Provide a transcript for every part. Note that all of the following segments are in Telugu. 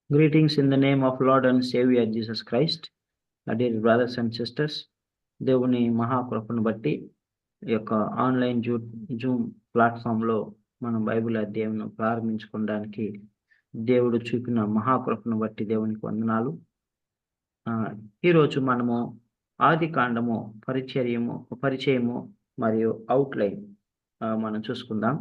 Greetings in the name of Lord and Savior Jesus Christ. Dear brothers and sisters, దేవుని మహాకృపను బట్టి ఈ యొక్క ఆన్లైన్ జూమ్ ప్లాట్ఫామ్లో మనం బైబిల్ అధ్యాయం ప్రారంభించుకోవడానికి దేవుడు చూపిన మహాకృపను బట్టి దేవునికి వందనాలు. ఈరోజు మనము ఆది కాండము పరిచయము మరియు అవుట్లైన్ మనం చూసుకుందాం.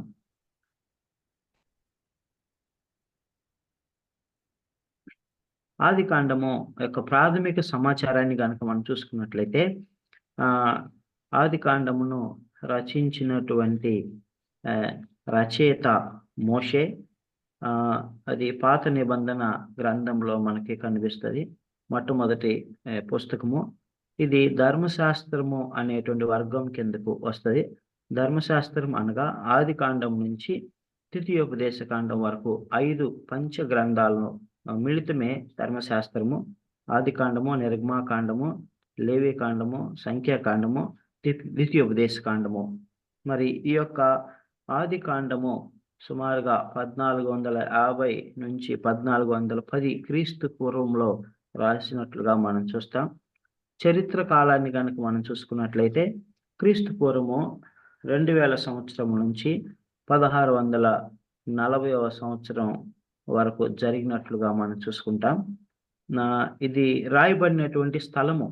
ఆది కాండము యొక్క ప్రాథమిక సమాచారాన్ని కనుక మనం చూసుకున్నట్లయితే ఆది కాండమును రచించినటువంటి రచయిత మోషే. అది పాత నిబంధన గ్రంథంలో మనకి కనిపిస్తుంది. మొట్టమొదటి పుస్తకము. ఇది ధర్మశాస్త్రము అనేటువంటి వర్గం కిందకు వస్తుంది. ధర్మశాస్త్రం అనగా ఆది కాండం నుంచి ద్వితీయోపదేశ కాండం వరకు 5 పంచ గ్రంథాలను మిళితమే ధర్మశాస్త్రము. ఆది కాండము, నిర్గమాకాండము, లేవి కాండము, సంఖ్యాకాండము, ద్వితీయోపదేశ కాండము. మరి ఈ యొక్క ఆది కాండము సుమారుగా 1450 నుంచి 1410 క్రీస్తు పూర్వంలో రాసినట్లుగా మనం చూస్తాం. చరిత్ర కాలాన్ని కనుక మనం చూసుకున్నట్లయితే క్రీస్తు పూర్వము 2000 సంవత్సరం నుంచి 1640వ సంవత్సరం వరకు జరిగినట్లుగా మనం చూసుకుంటాం. ఇది రాయబడినటువంటి స్థలము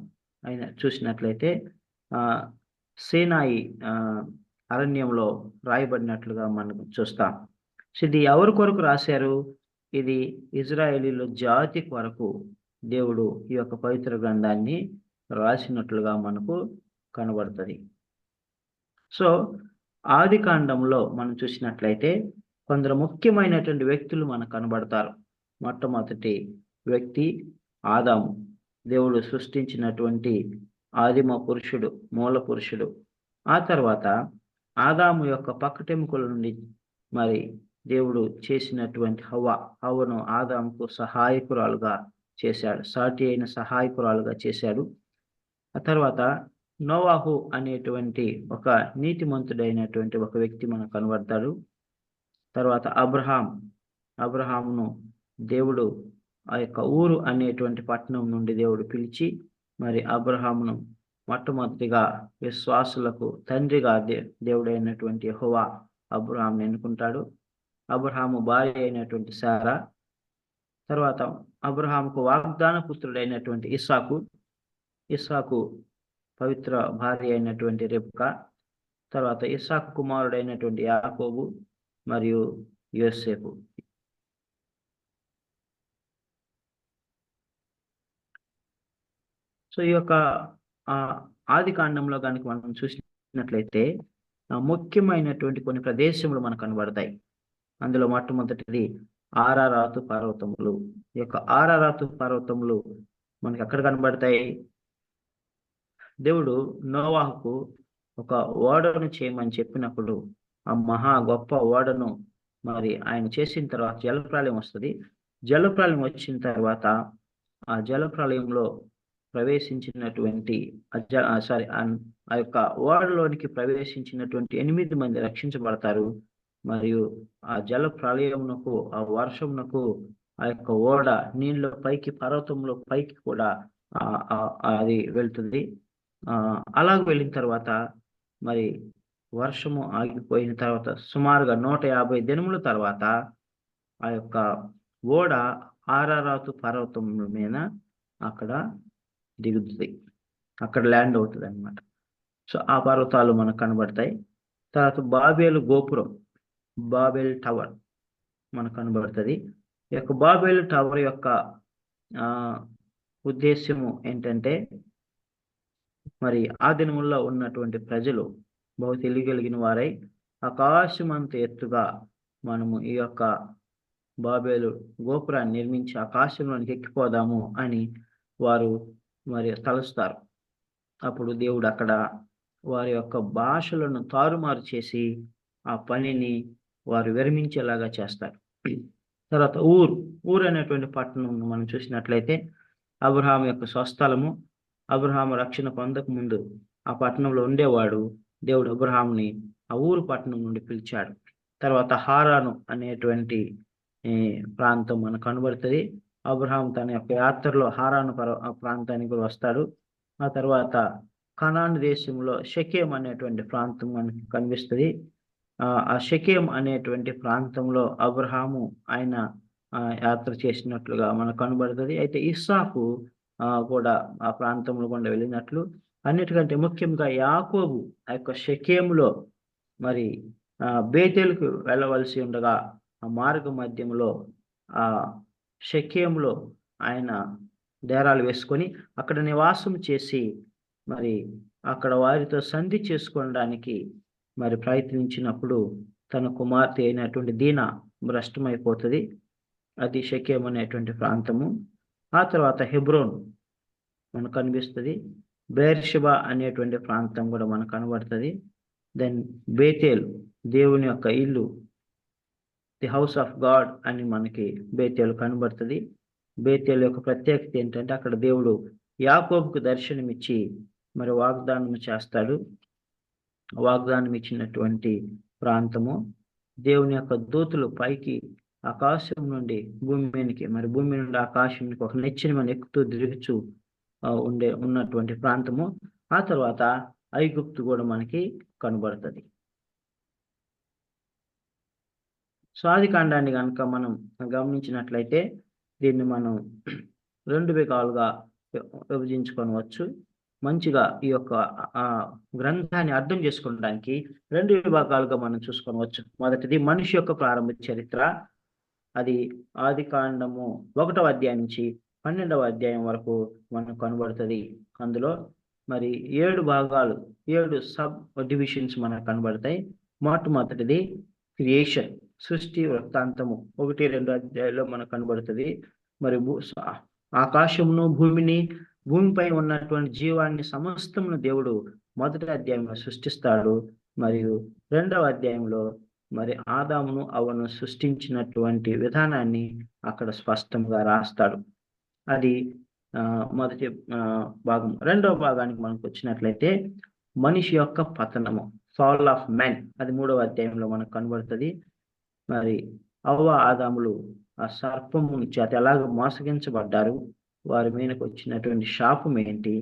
అయినా చూసినట్లయితే సీనాయి అరణ్యంలో రాయబడినట్లుగా మనం చూస్తాం. ఇది ఎవరి కొరకు రాశారు? ఇది ఇజ్రాయేలీల జాతి కొరకు దేవుడు ఈ యొక్క పవిత్ర గ్రంథాన్ని రాసినట్లుగా మనకు కనబడుతుంది. సో ఆది కాండంలో మనం చూసినట్లయితే కొందరు ముఖ్యమైనటువంటి వ్యక్తులు మనకు కనబడతారు. మొట్టమొదటి వ్యక్తి ఆదాము. దేవుడు సృష్టించినటువంటి ఆదిమ పురుషుడు, మూల పురుషుడు. ఆ తర్వాత ఆదాము యొక్క పక్కటెముకల నుండి మరి దేవుడు చేసినటువంటి హవ్వను ఆదాముకు సహాయకురాలుగా చేశాడు, సాటి అయిన సహాయకురాలుగా చేశాడు. ఆ తర్వాత నోవాహు అనేటువంటి ఒక నీతిమంతుడైనటువంటి ఒక వ్యక్తి మనకు కనబడతాడు. తర్వాత అబ్రహామును దేవుడు ఆ యొక్క ఊరు అనేటువంటి పట్టణం నుండి దేవుడు పిలిచి మరి అబ్రహామును మొట్టమొదటిగా విశ్వాసులకు తండ్రిగా దేవుడైనటువంటి యెహోవా అబ్రహామును ఎన్నుకుంటాడు. అబ్రహాము భార్య అయినటువంటి శారా, తర్వాత అబ్రహాముకు వాగ్దాన పుత్రుడైనటువంటి ఇస్సాకు పవిత్ర భార్య అయినటువంటి రెబ్కా, తర్వాత ఇస్సాకు కుమారుడైనటువంటి యాకోబు మరియు యోసేపు. సో ఈ యొక్క ఆది కాండంలో కనుక మనం చూసినట్లయితే ముఖ్యమైనటువంటి కొన్ని ప్రదేశములు మనకు కనబడతాయి. అందులో మొట్టమొదటిది ఆరారాతు పర్వతములు. ఈ యొక్క ఆరారాతు పర్వతములు మనకి ఎక్కడ కనబడతాయి? దేవుడు నోవాహుకు ఒక ఓడను చేయమని చెప్పినప్పుడు ఆ మహా గొప్ప ఓడను మరి ఆయన చేసిన తర్వాత జలప్రళయం వస్తుంది. జలప్రళయం వచ్చిన తర్వాత ఆ జలప్రళయంలో ప్రవేశించినటువంటి ఆ యొక్క ఓడలోనికి ప్రవేశించినటువంటి 8 మంది రక్షించబడతారు. మరియు ఆ జల ప్రళయమునకు, ఆ వర్షమునకు ఆ యొక్క ఓడ నీళ్ళ పైకి, పర్వతంలో పైకి కూడా అది వెళ్తుంది. అలాగ వెళ్ళిన తర్వాత మరి వర్షము ఆగిపోయిన తర్వాత సుమారుగా 150 దినముల తర్వాత ఆ యొక్క ఓడ ఆరారాతు పర్వతం మీద అక్కడ దిగుతుంది, అక్కడ ల్యాండ్ అవుతుంది అనమాట. సో ఆ పర్వతాలు మనకు కనబడతాయి. తర్వాత బాబేలు గోపురం, బాబేల్ టవర్ మనకు కనబడుతుంది. ఈ యొక్క బాబేల్ టవర్ యొక్క ఉద్దేశ్యము ఏంటంటే మరి ఆ దినముల్లో ఉన్నటువంటి ప్రజలు బహు తెలియగలిగిన వారై ఆకాశమంత ఎత్తుగా మనము ఈ యొక్క బాబేలు గోపురాన్ని నిర్మించి ఆకాశంలోనికి ఎక్కిపోదాము అని వారు మరి తలుస్తారు. అప్పుడు దేవుడు అక్కడ వారి యొక్క భాషలను తారుమారు చేసి ఆ పనిని వారు విరమించేలాగా చేస్తారు. తర్వాత ఊరు అనేటువంటి పట్టణం మనం చూసినట్లయితే అబ్రహాము యొక్క స్వస్థలము. అబ్రహాము రక్షణ పొందక ముందు ఆ పట్టణంలో ఉండేవాడు. దేవుడు అబ్రహాముని ఆ ఊరు పట్టణం నుండి పిలిచాడు. తర్వాత హారాను అనేటువంటి ప్రాంతం మనకు కనబడుతుంది. అబ్రహాం తన యొక్క యాత్రలో హారాను ప్రాంతానికి కూడా వస్తాడు. ఆ తర్వాత కనాను దేశంలో షెకెం అనేటువంటి ప్రాంతం మనకి కనిపిస్తుంది. ఆ షెకెం అనేటువంటి ప్రాంతంలో అబ్రహాము ఆయన యాత్ర చేసినట్లుగా మనకు కనబడుతుంది. అయితే ఇస్సాకు కూడా ఆ ప్రాంతంలో గుండా వెళ్ళినట్లు, అన్నిటికంటే ముఖ్యంగా యాకోబు ఆ యొక్క షెకెంలో మరి బేతేలుకు వెళ్ళవలసి ఉండగా ఆ మార్గ మధ్యంలో ఆ షెకెంలో ఆయన డేరాలు వేసుకొని అక్కడ నివాసం చేసి మరి అక్కడ వారితో సంధి చేసుకోవడానికి మరి ప్రయత్నించినప్పుడు తన కుమార్తె అయినటువంటి దీనా భ్రష్టమైపోతుంది. అది షెకెం అనేటువంటి ప్రాంతము. ఆ తర్వాత హెబ్రోన్ మనకు కనిపిస్తుంది. బెయేర్షెబా అనేటువంటి ప్రాంతం కూడా మనకు కనబడుతుంది. దెన్ బేతేల్ దేవుని యొక్క ఇల్లు, ది హౌస్ ఆఫ్ గాడ్ అని మనకి బేతేలు కనబడుతుంది. బేతేలు యొక్క ప్రత్యేకత ఏంటంటే అక్కడ దేవుడు యాకోబుకు దర్శనమిచ్చి మరి వాగ్దానం చేస్తాడు. వాగ్దానం ఇచ్చినటువంటి ప్రాంతము. దేవుని యొక్క దూతలు పైకి ఆకాశం నుండి భూమి మీదకి, మరి భూమి నుండి ఆకాశానికి ఒక నెచ్చిన మన ఎక్కుతూ తిరుగుచూ ఉన్నటువంటి ప్రాంతము. ఆ తర్వాత ఐగుప్తు కూడా మనకి కనబడుతుంది. సో ఆదికాండాన్ని కనుక మనం గమనించినట్లయితే దీన్ని మనం 2 విధాలుగా విభజించుకోవచ్చు. మంచిగా ఈ యొక్క గ్రంథాన్ని అర్థం చేసుకోవడానికి 2 విభాగాలుగా మనం చూసుకోవచ్చు. మొదటిది మనిషి యొక్క ప్రారంభ చరిత్ర. అది ఆదికాండము 1వ అధ్యాయం నుంచి 12వ అధ్యాయం వరకు మనకు కనబడుతుంది. అందులో మరి 7 భాగాలు, 7 సబ్ డివిజన్స్ మనకు కనబడతాయి. మొట్టమొదటిది క్రియేషన్, సృష్టి వృత్తాంతము 1-2 అధ్యాయాల్లో మనకు కనబడుతుంది. మరి ఆకాశమును భూమిని, భూమిపై ఉన్నటువంటి జీవాన్ని సమస్తమును దేవుడు 1వ అధ్యాయంలో సృష్టిస్తాడు. మరియు 2వ అధ్యాయంలో మరి ఆదామును అవ్వను సృష్టించినటువంటి విధానాన్ని అక్కడ స్పష్టంగా రాస్తాడు. అది మొదటి భాగం. 2వ భాగానికి మనకు వచ్చినట్లయితే మనిషి యొక్క పతనము, ఫాల్ ఆఫ్ మెన్, అది 3వ అధ్యాయంలో మనకు కనబడుతుంది. మరి అవ్వ ఆదాములు ఆ సర్పము చేత ఎలాగ మోసగించబడ్డారు, వారి మీదకి వచ్చినటువంటి శాపం ఏంటి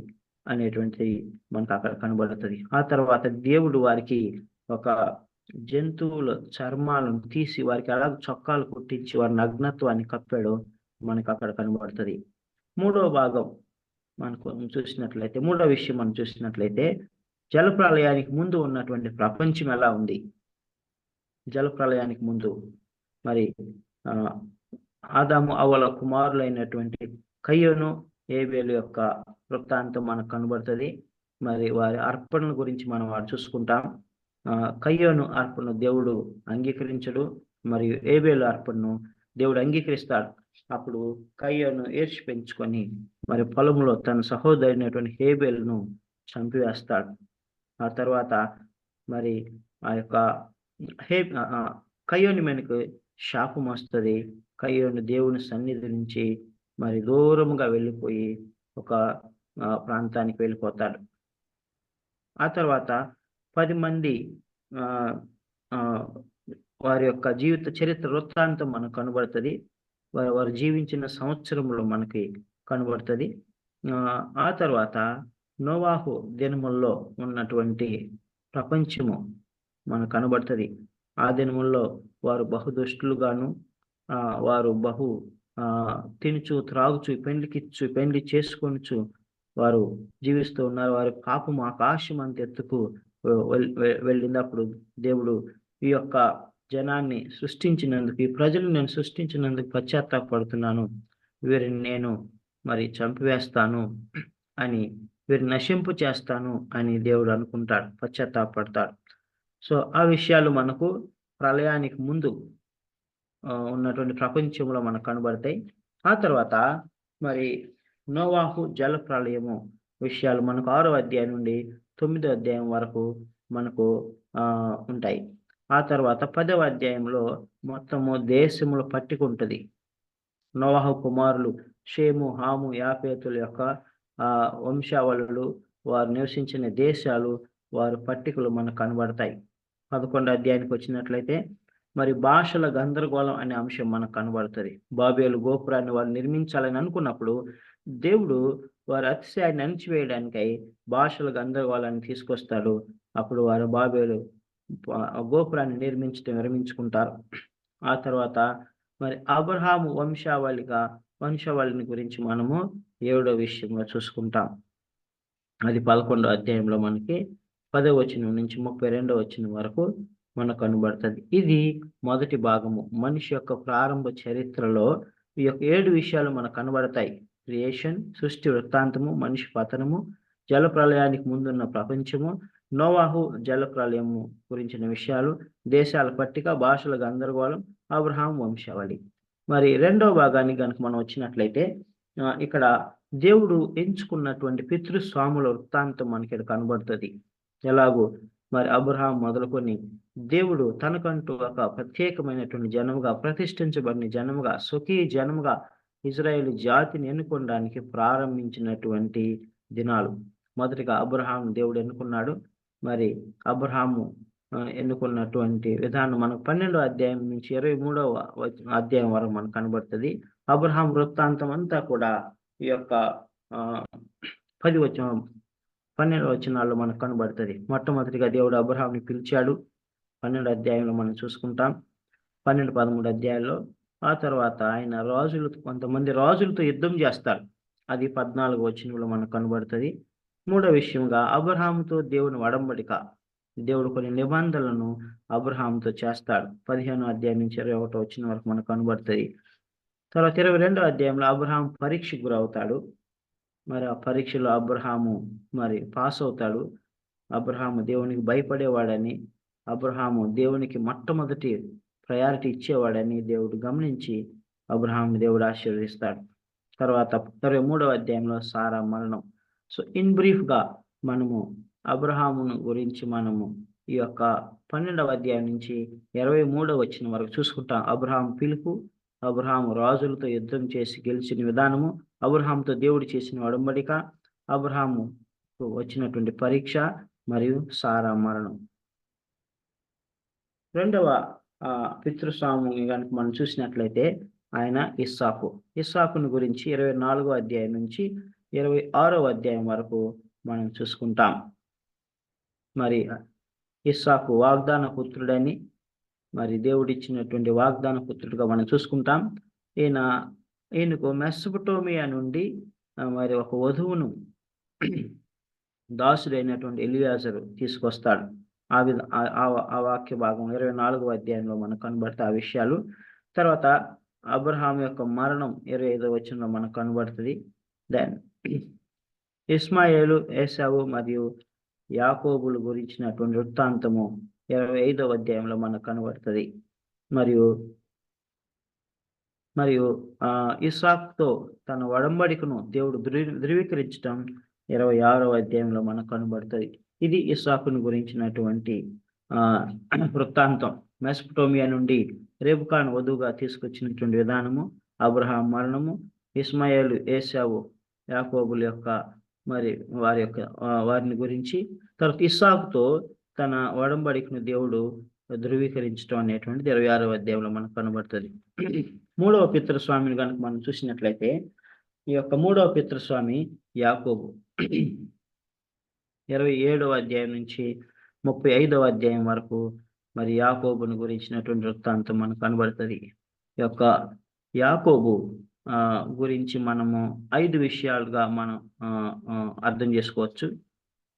అనేటువంటిది మనకు అక్కడ కనబడుతుంది. ఆ తర్వాత దేవుడు వారికి ఒక జంతువుల చర్మాలను తీసి వారికి ఎలాగ చొక్కాలు కుట్టించి వారి నగ్నత్వాన్ని కప్పాడో మనకు అక్కడ కనబడుతుంది. 3వ భాగం మనకు చూసినట్లయితే, 3వ విషయం మనం చూసినట్లయితే జలప్రళయానికి ముందు ఉన్నటువంటి ప్రపంచం ఎలా ఉంది. జలప్రళయానికి ముందు మరి ఆదాము అవ్వల కుమారులైనటువంటి కయ్యోను ఏబేలు యొక్క వృత్తాంతం మనకు కనబడుతుంది. మరి వారి అర్పణల గురించి మనం చూసుకుంటాం. కయ్యోను అర్పణను దేవుడు అంగీకరించడు, మరియు ఏబేలు అర్పణను దేవుడు అంగీకరిస్తాడు. అప్పుడు కయ్యోను ఏర్చి పెంచుకొని మరి పొలంలో తన సహోదరునటువంటి హేబేలును చంపివేస్తాడు. ఆ తర్వాత మరి ఆ యొక్క కయ్యోని మీదకు శాపం వస్తుంది. కయ్యోను దేవుని సన్నిధి నుంచి మరి దూరంగా వెళ్ళిపోయి ఒక ప్రాంతానికి వెళ్ళిపోతాడు. ఆ తర్వాత 10 మంది వారి యొక్క జీవిత చరిత్ర వృత్తాంతం మనకు కనబడుతుంది. వారు జీవించిన సంవత్సరంలో మనకి కనబడుతుంది. ఆ తర్వాత నోవాహు దినముల్లో ఉన్నటువంటి ప్రపంచము మనకు కనబడుతుంది. ఆ దినముల్లో వారు బహుదుష్టులుగాను, వారు బహు తినుచు త్రాగుచు పెండ్లి చేసుకొనుచు వారు జీవిస్తూ ఉన్నారు. వారి పాపము ఆకాశం అంత ఎత్తుకు వెళ్ళినప్పుడు దేవుడు ఈ యొక్క జనాన్ని సృష్టించినందుకు, ఈ ప్రజలు నేను సృష్టించినందుకు పశ్చాత్తాపడుతున్నాను, వీరిని నేను మరి చంపివేస్తాను అని, వీరిని నశింపు చేస్తాను అని దేవుడు అనుకుంటాడు, పశ్చాత్తాపడతాడు. సో ఆ విషయాలు మనకు ప్రళయానికి ముందు ఉన్నటువంటి ప్రపంచంలో మనకు కనబడతాయి. ఆ తర్వాత మరి నోవాహు జల ప్రళయము విషయాలు మనకు 6వ అధ్యాయం నుండి 9వ అధ్యాయం వరకు మనకు ఉంటాయి. ఆ తర్వాత 10వ అధ్యాయంలో మొత్తము దేశములు పట్టికుంటుంది. నోవాహు కుమారులు షేము, హాము, యాపేతుల యొక్క వంశావళులు, వారు నివసించిన దేశాలు, వారి పట్టికలు మనకు కనబడతాయి. 11వ అధ్యాయానికి వచ్చినట్లయితే మరి భాషల గందరగోళం అనే అంశం మనకు కనబడుతుంది. బాబేలు గోపురాన్ని వారు నిర్మించాలని అనుకున్నప్పుడు దేవుడు వారి అతిశయాన్ని అణిచివేయడానికై భాషల గందరగోళాన్ని తీసుకొస్తాడు. అప్పుడు వారు బాబేలు గోపురాన్ని విరమించుకుంటారు. ఆ తర్వాత మరి అబ్రహాము వంశావళిని గురించి మనము 7వ విషయంగా చూసుకుంటాం. అది 11వ అధ్యాయంలో మనకి 10వ వచనం నుంచి 32వ వచనం వరకు మనకు కనబడుతుంది. ఇది మొదటి భాగము. మనిషి యొక్క ప్రారంభ చరిత్రలో ఈ యొక్క 7 విషయాలు మనకు కనబడతాయి. క్రియేషన్, సృష్టి వృత్తాంతము, మనిషి పతనము, జల ప్రళయానికి ముందున్న ప్రపంచము, నోవాహు జల ప్రళయము గురించిన విషయాలు, దేశాల పట్టిక, భాషల గందరగోళం, అబ్రహాం వంశావళి. మరి 2వ భాగానికి కనుక మనం వచ్చినట్లయితే ఇక్కడ దేవుడు ఎంచుకున్నటువంటి పితృస్వాముల వృత్తాంతం మనకి ఇక్కడ కనబడుతుంది. ఎలాగో మరి అబ్రహాం మొదలుకొని దేవుడు తనకంటూ ఒక ప్రత్యేకమైనటువంటి జనముగా, ప్రతిష్ఠించబడిన జనముగా, స్వకీయ జనముగా ఇజ్రాయేల్ జాతిని ఎన్నుకోవడానికి ప్రారంభించినటువంటి దినాలు. మొదటిగా అబ్రహాం దేవుడు ఎన్నుకున్నాడు. మరి అబ్రహాము ఎన్నుకున్నటువంటి విధానం మనకు 12వ అధ్యాయం నుంచి 23వ అధ్యాయం వరకు మనకు కనబడుతుంది. అబ్రహాం వృత్తాంతం అంతా కూడా ఈ యొక్క 12వ వచనాల్లో మనకు కనబడుతుంది. మొట్టమొదటిగా దేవుడు అబ్రహాంని పిలిచాడు. 12వ అధ్యాయంలో మనం చూసుకుంటాం. 12, 13 అధ్యాయాల్లో. ఆ తర్వాత ఆయన కొంతమంది రాజులతో యుద్ధం చేస్తాడు. అది 14వ వచనంలో మనకు కనబడుతుంది. 3వ విషయంగా అబ్రహాముతో దేవుని ఒడంబడిక. దేవుడు కొన్ని నిబంధనలను అబ్రహాంతో చేస్తాడు. 15వ అధ్యాయం నుంచి 21వ వచనం వరకు మనకు కనబడుతుంది. తర్వాత 22వ అధ్యాయంలో అబ్రహాం పరీక్షకు గురవుతాడు. మరి ఆ పరీక్షలో అబ్రహాము మరి పాస్ అవుతాడు. అబ్రహాము దేవునికి భయపడేవాడని, అబ్రహాము దేవునికి మొట్టమొదటి ప్రయారిటీ ఇచ్చేవాడని దేవుడు గమనించి అబ్రహాంని దేవుడు ఆశీర్వదిస్తాడు. తర్వాత 23వ అధ్యాయంలో సారా మరణం. సో ఇన్ బ్రీఫ్గా మనము అబ్రహామును గురించి మనము ఈ యొక్క 12వ అధ్యాయం నుంచి 23వ వచనం వరకు చూసుకుంటాం. అబ్రహాం పిలుపు, అబ్రహాము రాజులతో యుద్ధం చేసి గెలిచిన విధానము, అబ్రహాంతో దేవుడు చేసిన ఒడంబడిక, అబ్రహాము వచ్చినటువంటి పరీక్ష మరియు సారా మరణం. 2వ పితృస్వామి కనుక మనం చూసినట్లయితే ఆయన ఇస్సాకును గురించి 24వ అధ్యాయం నుంచి 26వ అధ్యాయం వరకు మనం చూసుకుంటాం. మరి ఇస్సాకు వాగ్దాన పుత్రుడని, మరి దేవుడిచ్చినటువంటి వాగ్దాన పుత్రుడుగా మనం చూసుకుంటాం. ఈయనకు మెసొపొటేమియా నుండి మరి ఒక వధువును దాసుడైనటువంటి ఎలియాజరు తీసుకొస్తాడు. ఆ వాక్య భాగం 24వ అధ్యాయంలో మనకు కనబడతాయి ఆ విషయాలు. తర్వాత అబ్రహాం యొక్క మరణం 25వ వచనంలో మనకు కనబడుతుంది. దెన్ ఇస్మాయేలు, ఏశావు మరియు యాకోబులు గురించినటువంటి వృత్తాంతము 25వ అధ్యాయంలో మనకు కనబడుతుంది. మరియు ఇస్సాకుతో తన ఒడంబడికను దేవుడు ధృవీకరించడం 26వ అధ్యాయంలో మనకు కనబడుతుంది. ఇది ఇస్సాకును గురించినటువంటి వృత్తాంతం. మెసొపొటేమియా నుండి రెబెకాను వధువుగా తీసుకొచ్చినటువంటి విధానము, అబ్రహాం మరణము, ఇస్మాయేలు, ఏశావు, యాకోబుల యొక్క మరి వారిని గురించి, తర్వాత ఇస్సాకుతో తన ఒడంబడికను దేవుడు ధృవీకరించడం అనేటువంటిది 26వ అధ్యాయంలో మనకు కనబడుతుంది. 3వ పితృస్వామిని కనుక మనం చూసినట్లయితే ఈ యొక్క 3వ పితృస్వామి యాకోబు. 27వ అధ్యాయం నుంచి 35వ అధ్యాయం వరకు మరి యాకోబుని గురించినటువంటి వృత్తాంతం మనకు కనబడుతుంది. ఈ యొక్క యాకోబు గురించి మనము 5 విషయాలుగా మనం అర్థం చేసుకోవచ్చు.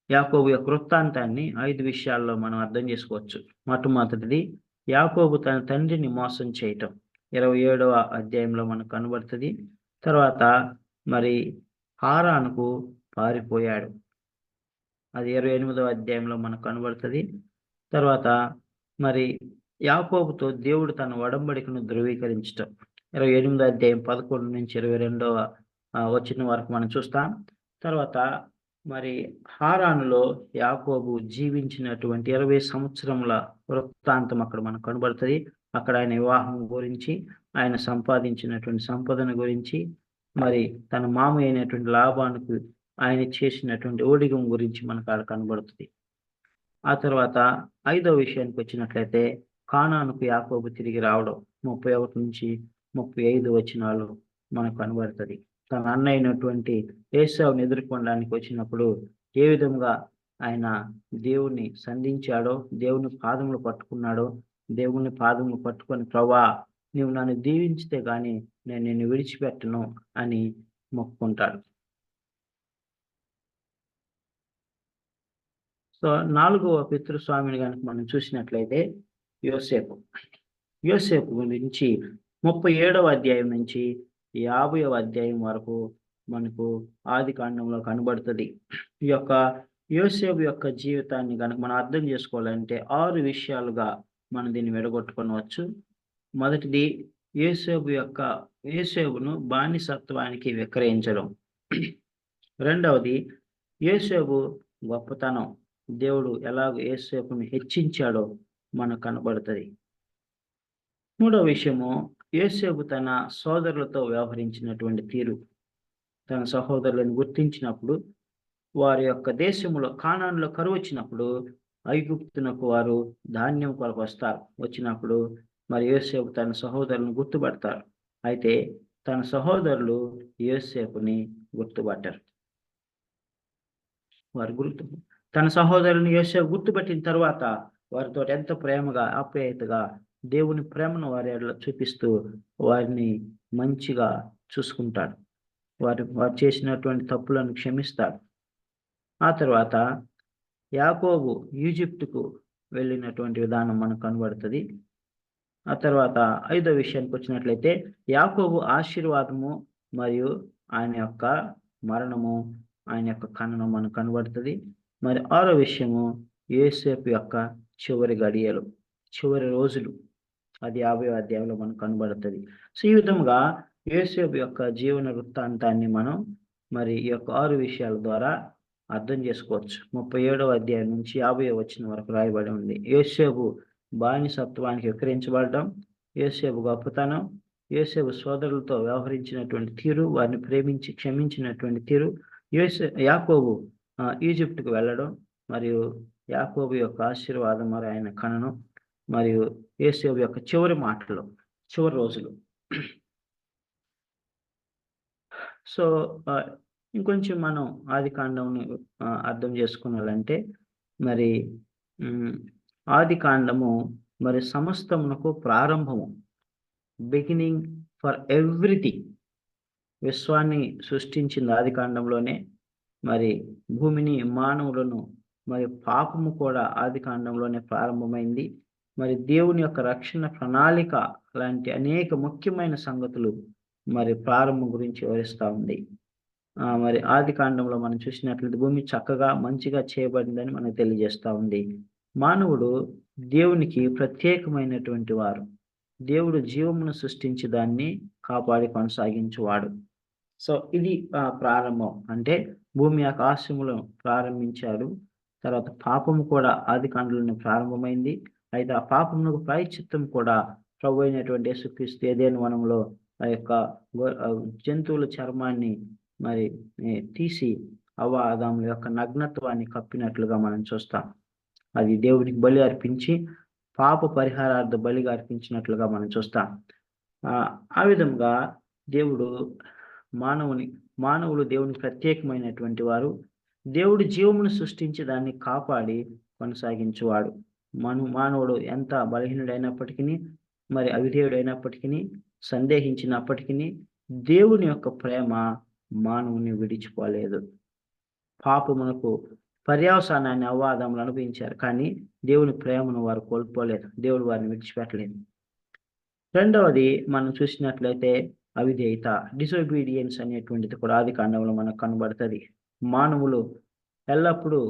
యాకోబు యొక్క వృత్తాంతాన్ని 5 విషయాల్లో మనం అర్థం చేసుకోవచ్చు. మొట్టమొదటిది, యాకోబు తన తండ్రిని మోసం చేయటం 27వ అధ్యాయంలో మనకు కనబడుతుంది. తర్వాత మరి హారానుకు పారిపోయాడు, అది 28వ అధ్యాయంలో మనకు కనబడుతుంది. తర్వాత మరి యాకోబుతో దేవుడు తన ఒడంబడికను ధృవీకరించటం 28వ అధ్యాయం 11 నుంచి 22వ వచనం వరకు మనం చూస్తాం. తర్వాత మరి హారానులో యాకోబు జీవించినటువంటి 20 సంవత్సరముల వృత్తాంతం అక్కడ మనకు కనబడుతుంది. అక్కడ ఆయన వివాహం గురించి, ఆయన సంపాదించినటువంటి సంపదను గురించి, మరి తన మామ అయినటువంటి లాబానుకు ఆయన చేసినటువంటి ఓడిగం గురించి మనకు అక్కడ కనబడుతుంది. ఆ తర్వాత 5వ విషయానికి వచ్చినట్లయితే కానానుకు యాకోబు తిరిగి రావడం 31 నుంచి 35 వచనాలు మనకు కనబడుతుంది. తన అన్న అయినటువంటి ఏశావుని ఎదుర్కొనడానికి వచ్చినప్పుడు ఏ విధంగా ఆయన దేవుణ్ణి సంధించాడో, దేవుని పాదములు పట్టుకున్నాడో, దేవుని పాదములు పట్టుకొని ప్రభా నీవు నన్ను దీవించితే గాని నేను నిన్ను విడిచిపెట్టను అని మొక్కుకుంటాడు. సో 4వ పితృస్వామిని కనుక మనం చూసినట్లయితే యోసేపు గురించి 37వ అధ్యాయం నుంచి 50వ అధ్యాయం వరకు మనకు ఆది కాండంలో కనబడుతుంది. ఈ యొక్క యోసేపు యొక్క జీవితాన్ని కనుక మనం అర్థం చేసుకోవాలంటే 6 విషయాలుగా మనం దీన్ని విడగొట్టుకోవచ్చు. మొదటిది యోసేపును బానిసత్వానికి విక్రయించడం. రెండవది యోసేపు గొప్పతనం, దేవుడు ఎలాగో యోసేపును హెచ్చించాడో మనకు కనబడుతుంది. మూడవ విషయము యోసేపు తన సోదరులతో వ్యవహరించినటువంటి తీరు. తన సహోదరులను గుర్తించినప్పుడు వారి యొక్క దేశంలో కానానులో కరువు వచ్చినప్పుడు ఐగుప్తునకు వారు ధాన్యం కొరకు వచ్చినప్పుడు మరి యోసేపు తన సహోదరులను గుర్తుపడతారు. అయితే తన సహోదరులు యోసేపుని గుర్తుపట్టారు. తన సహోదరుని యోసేపు గుర్తుపట్టిన తర్వాత వారితో ఎంత ప్రేమగా ఆప్యాయతగా దేవుని ప్రేమను వారి చూపిస్తూ వారిని మంచిగా చూసుకుంటాడు. వారు చేసినటువంటి తప్పులను క్షమిస్తాడు. ఆ తర్వాత యాకోబు ఈజిప్టుకు వెళ్ళినటువంటి విధానం మనకు కనబడుతుంది. ఆ తర్వాత 5వ విషయానికి వచ్చినట్లయితే యాకోబు ఆశీర్వాదము మరియు ఆయన యొక్క మరణము, ఆయన యొక్క ఖననం మనకు కనబడుతుంది. మరి 6వ విషయము యోసేపు యొక్క చివరి గడియలు, చివరి రోజులు, అది 50వ అధ్యాయంలో మనకు కనబడుతుంది. సో ఈ విధంగా యోసేపు యొక్క జీవన వృత్తాంతాన్ని మనం మరి ఈ యొక్క 6 విషయాల ద్వారా అర్థం చేసుకోవచ్చు. 37వ అధ్యాయం నుంచి 50వ వచనం వరకు రాయబడి ఉంది. యోసేపు బానిసత్వానికి విక్రయించబడడం, యోసేపు గొప్పతనం, యోసేపు సోదరులతో వ్యవహరించినటువంటి తీరు, వారిని ప్రేమించి క్షమించినటువంటి తీరు, యాకోబు ఈజిప్టుకు వెళ్ళడం, మరియు యాకోబు యొక్క ఆశీర్వాదం మరి ఆయన ఖననం, మరియు యోసేపు యొక్క చివరి మాటలు, చివరి రోజులు. సో ఇంకొంచెం మనం ఆది కాండంని అర్థం చేసుకున్నాలంటే మరి ఆది కాండము మరి సమస్తమునకు ప్రారంభము, బిగినింగ్ ఫర్ ఎవ్రీథింగ్. విశ్వాన్ని సృష్టించింది ఆది కాండంలోనే. మరి భూమిని, మానవులను, మరి పాపము కూడా ఆది కాండంలోనే ప్రారంభమైంది. మరి దేవుని యొక్క రక్షణ ప్రణాళిక లాంటి అనేక ముఖ్యమైన సంగతులు మరి ప్రారంభం గురించి వివరిస్తూ ఉంది. మరి ఆది కాండంలో మనం చూసినట్లయితే భూమి చక్కగా మంచిగా చేయబడిందని మనకు తెలియజేస్తూ ఉంది. మానవుడు దేవునికి ప్రత్యేకమైనటువంటి వారు. దేవుడు జీవమును సృష్టించి దాన్ని కాపాడి కొనసాగించువాడు. సో ఇది ప్రారంభం. అంటే భూమి ఆకాశములను ప్రారంభించాడు. తర్వాత పాపము కూడా ఆది కాండంలోనే ప్రారంభమైంది. అయితే ఆ పాపమునకు ప్రాయశ్చిత్తం కూడా ప్రభు అయినటువంటి యేసుక్రీస్తు ఏదెను వనంలో ఆ యొక్క జంతువుల చర్మాన్ని మరి తీసి అవ్వ ఆదాముల యొక్క నగ్నత్వాన్ని కప్పినట్లుగా మనం చూస్తాం. అది దేవుడికి బలి అర్పించి పాప పరిహారార్థ బలిగా అర్పించినట్లుగా మనం చూస్తాం. ఆ విధంగా దేవుడు మానవులు దేవుని ప్రత్యేకమైనటువంటి వారు. దేవుడు జీవమును సృష్టించి దాన్ని కాపాడి కొనసాగించువాడు. మానవుడు ఎంత బలహీనుడైనప్పటికీ, మరి అవిధేయుడైనప్పటికీ, సందేహించినప్పటికీ దేవుని యొక్క ప్రేమ మానవుని విడిచిపోలేదు. పాపమునకు పర్యవసానాన్ని అవ్వాదములు అనుభవించారు, కానీ దేవుని ప్రేమను వారు కోల్పోలేదు. దేవుడు వారిని విడిచిపెట్టలేదు. రెండవది మనం చూసినట్లయితే అవిధేయత, డిసోబీడియన్స్ అనేటువంటిది కూడా ఆది కాండంలో మనకు కనబడుతుంది. మానవులు ఎల్లప్పుడూ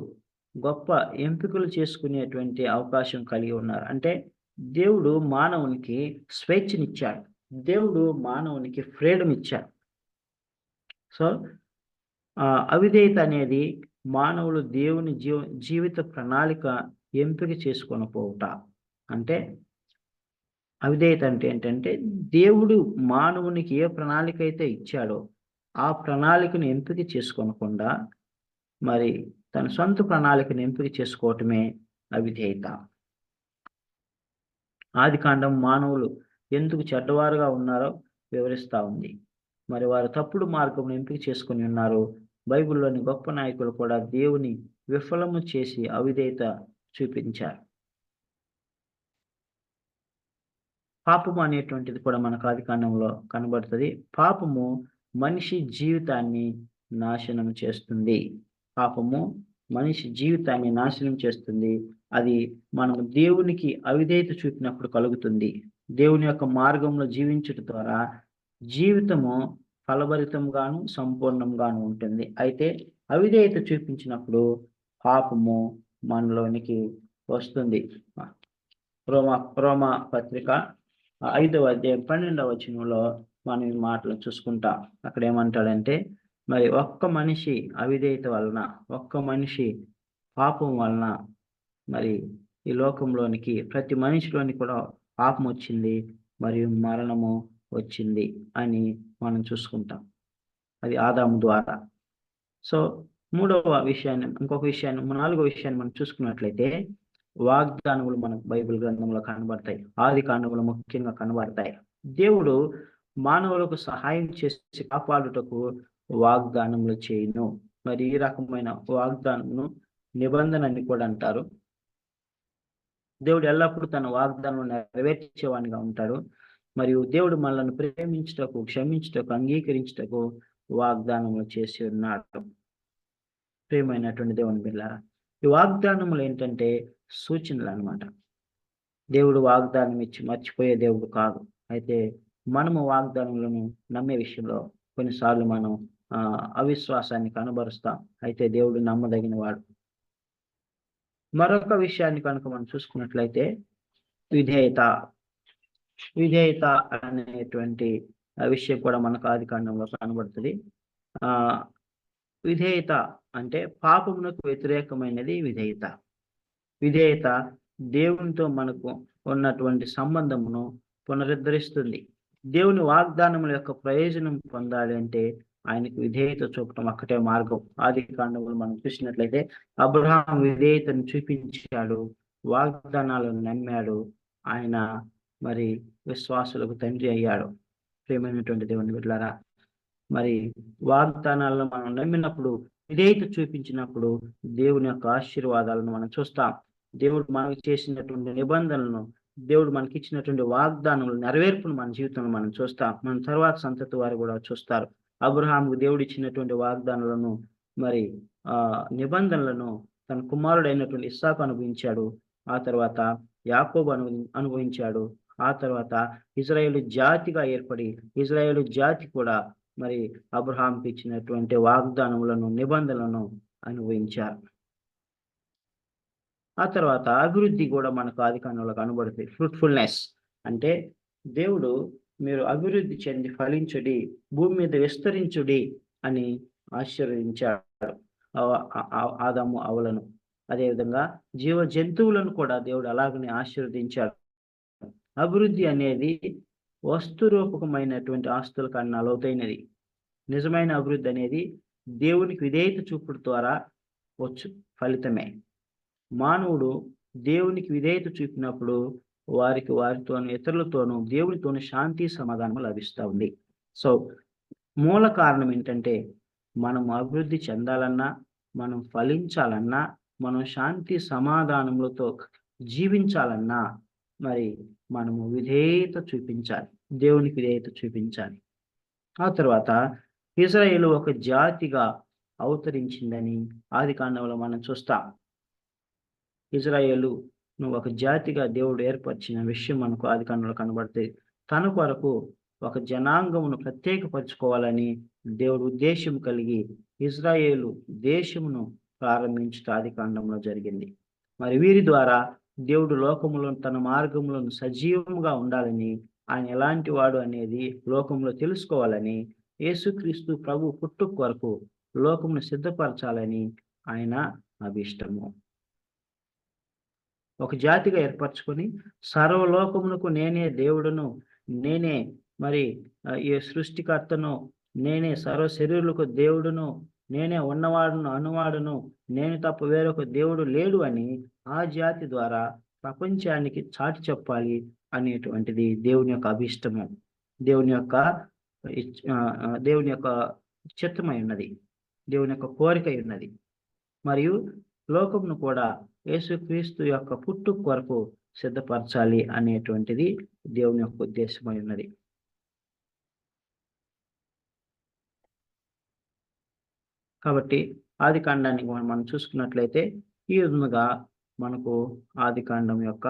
గొప్ప ఎంపికలు చేసుకునేటువంటి అవకాశం కలిగి ఉన్నారు. అంటే దేవుడు మానవునికి స్వేచ్ఛనిచ్చాడు. దేవుడు మానవునికి ఫ్రీడమ్ ఇచ్చాడు. సో అవిధేయత అనేది మానవులు దేవుని జీవిత ప్రణాళిక ఎంపిక చేసుకొని పోవుట. అంటే అవిధేయత అంటే ఏంటంటే దేవుడు మానవునికి ఏ ప్రణాళిక అయితే ఇచ్చాడో ఆ ప్రణాళికను ఎంపిక చేసుకోనకుండా మరి తన సొంత ప్రణాళికను ఎంపిక చేసుకోవటమే అవిధేయత. ఆదికాండం మానవులు ఎందుకు చెడ్డవారుగా ఉన్నారో వివరిస్తా ఉంది. మరి వారు తప్పుడు మార్గం ఎంపిక చేసుకొని ఉన్నారు. బైబిల్లోని గొప్ప నాయకులు కూడా దేవుని విఫలము చేసి అవిధేయత చూపించారు. పాపము అనేటువంటిది కూడా మనకు ఆదికాండంలో కనబడుతుంది. పాపము మనిషి జీవితాన్ని నాశనం చేస్తుంది. పాపము మనిషి జీవితాన్ని నాశనం చేస్తుంది. అది మనం దేవునికి అవిధేయత చూపినప్పుడు కలుగుతుంది. దేవుని యొక్క మార్గంలో జీవించుట ద్వారా జీవితము ఫలభరితంగాను, సంపూర్ణంగాను ఉంటుంది. అయితే అవిధేయత చూపించినప్పుడు పాపము మనలోనికి వస్తుంది. రోమా పత్రిక 5వ అధ్యాయం 12వ వచనంలో మనం ఈ మాటలు చూసుకుంటాం. అక్కడ ఏమంటాడంటే, మరి ఒక్క మనిషి అవిధేయత వలన, ఒక్క మనిషి పాపం వలన మరి ఈ లోకంలోనికి ప్రతి మనిషిలోని కూడా పాపం వచ్చింది మరియు మరణము వచ్చింది అని మనం చూసుకుంటాం. అది ఆదాము ద్వారా. సో మూడవ విషయాన్ని, నాలుగో విషయాన్ని మనం చూసుకున్నట్లయితే వాగ్దానములు మనకు బైబిల్ గ్రంథంలో కనబడతాయి. ఆదికాండములో ముఖ్యంగా కనబడతాయి. దేవుడు మానవులకు సహాయం చేసి కాపాడుటకు వాగ్దానములు చేయును. మరి ఈ రకమైన వాగ్దానమును నిబంధన అని కూడా అంటారు. దేవుడు ఎల్లప్పుడూ తన వాగ్దానం నెరవేర్చేవానిగా ఉంటాడు. మరియు దేవుడు మనల్ని ప్రేమించుటకు, క్షమించుటకు, అంగీకరించుటకు వాగ్దానములు చేసి ఉన్నాడు. ప్రియమైనటువంటి దేవుని బిడ్డలారా, ఈ వాగ్దానములు ఏంటంటే సూచనలు అన్నమాట. దేవుడు వాగ్దానం ఇచ్చి మర్చిపోయే దేవుడు కాదు. అయితే మనము వాగ్దానములను నమ్మే విషయంలో కొన్నిసార్లు మనం అవిశ్వాసాన్ని కనబరుస్తాం. అయితే దేవుడు నమ్మదగిన వాడు. మరొక విషయాన్ని కనుక మనం చూసుకున్నట్లయితే విధేయత అనేటువంటి విషయం కూడా మనకు ఆదికాండంలో కనబడుతుంది. విధేయత అంటే పాపమునకు వ్యతిరేకమైనది విధేయత. విధేయత దేవునితో మనకు ఉన్నటువంటి సంబంధమును పునరుద్ధరిస్తుంది. దేవుని వాగ్దానముల యొక్క ప్రయోజనం పొందాలి అంటే ఆయనకు విధేయత చూపటం ఒక్కటే మార్గం. ఆదికాండంలో మనం చూసినట్లయితే అబ్రహాం విధేయతను చూపించాడు, వాగ్దానాలను నమ్మాడు. ఆయన మరి విశ్వాసులకు తండ్రి అయ్యాడు. ప్రియమైనటువంటి దేవుని బిడ్డలారా, మరి వాగ్దానాలను మనం నమ్మినప్పుడు, విధేయత చూపించినప్పుడు దేవుని యొక్క ఆశీర్వాదాలను మనం చూస్తాం. దేవుడు మనకు చేసినటువంటి నిబంధనలను, దేవుడు మనకి ఇచ్చినటువంటి వాగ్దానములు నెరవేర్పును మన జీవితంలో మనం చూస్తాం. మన తర్వాత సంతతి వారు కూడా చూస్తారు. అబ్రహాముకు దేవుడు ఇచ్చినటువంటి వాగ్దానాలను, మరి నిబంధనలను తన కుమారుడైనటువంటి ఇస్సాకు అనుభవించాడు. ఆ తర్వాత యాకోబు అనుభవించాడు. ఆ తర్వాత ఇజ్రాయేలు జాతిగా ఏర్పడి ఇజ్రాయేలు జాతి కూడా మరి అబ్రహాంకి ఇచ్చినటువంటి వాగ్దానములను, నిబంధనలను అనుభవించారు. ఆ తర్వాత అభివృద్ధి కూడా మనకు ఆదికాండంలో కనబడుతుంది. ఫ్రూట్ఫుల్నెస్ అంటే దేవుడు మీరు అభివృద్ధి చెంది ఫలించుడి, భూమి మీద విస్తరించుడి అని ఆశీర్వదించాడు ఆదాము అవ్వలను. అదేవిధంగా జీవ జంతువులను కూడా దేవుడు అలాగనే ఆశీర్వదించాడు. అభివృద్ధి అనేది వస్తురూపకమైనటువంటి ఆస్తుల కన్నా లోతైనది. నిజమైన అభివృద్ధి అనేది దేవునికి విధేయత చూపుడు ద్వారా వచ్చు ఫలితమే. మానవుడు దేవునికి విధేయత చూపినప్పుడు వారితోనూ, ఇతరులతోనూ, దేవునితోనూ శాంతి సమాధానం లభిస్తూ ఉంది. సో మూల కారణం ఏంటంటే మనం అభివృద్ధి చెందాలన్నా, మనం ఫలించాలన్నా, మనం శాంతి సమాధానములతో జీవించాలన్నా మరి మనము విధేయత చూపించాలి, దేవునికి విధేయత చూపించాలి. ఆ తర్వాత ఇశ్రాయేలు ఒక జాతిగా అవతరించిందని ఆదికాండంలో మనం చూస్తాం. ఇశ్రాయేలు ఒక జాతిగా దేవుడు ఏర్పరిచిన విషయం మనకు ఆదికాండంలో కనబడుతుంది. తన కొరకు ఒక జనాంగమును ప్రత్యేకపరచుకోవాలని దేవుడు ఉద్దేశం కలిగి ఇశ్రాయేలు దేశమును ప్రారంభించడం ఆదికాండంలో జరిగింది. మరి వీరి ద్వారా దేవుడు లోకములో తన మార్గములను సజీవంగా ఉండాలని, ఆయన ఎలాంటి వాడు అనేది లోకంలో తెలుసుకోవాలని, యేసుక్రీస్తు ప్రభు పుట్టుక కొరకు లోకమును సిద్ధపరచాలని ఆయన అభిష్టము. ఒక జాతిగా ఏర్పరచుకొని సర్వలోకమునకు నేనే దేవుడును, నేనే మరి ఈ సృష్టికర్తను, నేనే సర్వ శరీరులకు దేవుడును, నేనే ఉన్నవాడును, అనువాడును, నేను తప్ప వేరొక దేవుడు లేడు అని ఆ జాతి ద్వారా ప్రపంచానికి చాటి చెప్పాలి. అనేటువంటిది దేవుని యొక్క అభిష్టము, దేవుని యొక్క దేవుని యొక్క చిత్తమై ఉన్నది, దేవుని యొక్క కోరికై ఉన్నది. మరియు లోకమును కూడా యేసుక్రీస్తు యొక్క పుట్టుక కొరకు సిద్ధపరచాలి అనేటువంటిది దేవుని యొక్క ఉద్దేశమై ఉన్నది. కాబట్టి ఆది కాండాన్ని మనం చూసుకున్నట్లయితే ఈ విధంగా మనకు ఆది కాండం యొక్క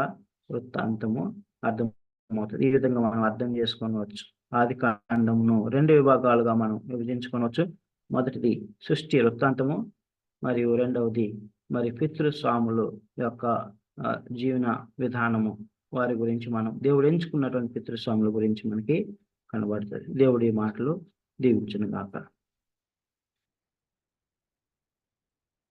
వృత్తాంతము అర్థమవుతుంది. ఈ విధంగా మనం అర్థం చేసుకోవచ్చు. ఆది కాండమును 2 విభాగాలుగా మనం విభజించుకోవచ్చు. మొదటిది సృష్టి వృత్తాంతము, మరియు రెండవది మరి పితృస్వాముల యొక్క జీవన విధానము, వారి గురించి మనం దేవుడు ఎంచుకున్నటువంటి పితృస్వాముల గురించి మనకి కనబడుతుంది. దేవుడి మాటలు దీవించును గాక.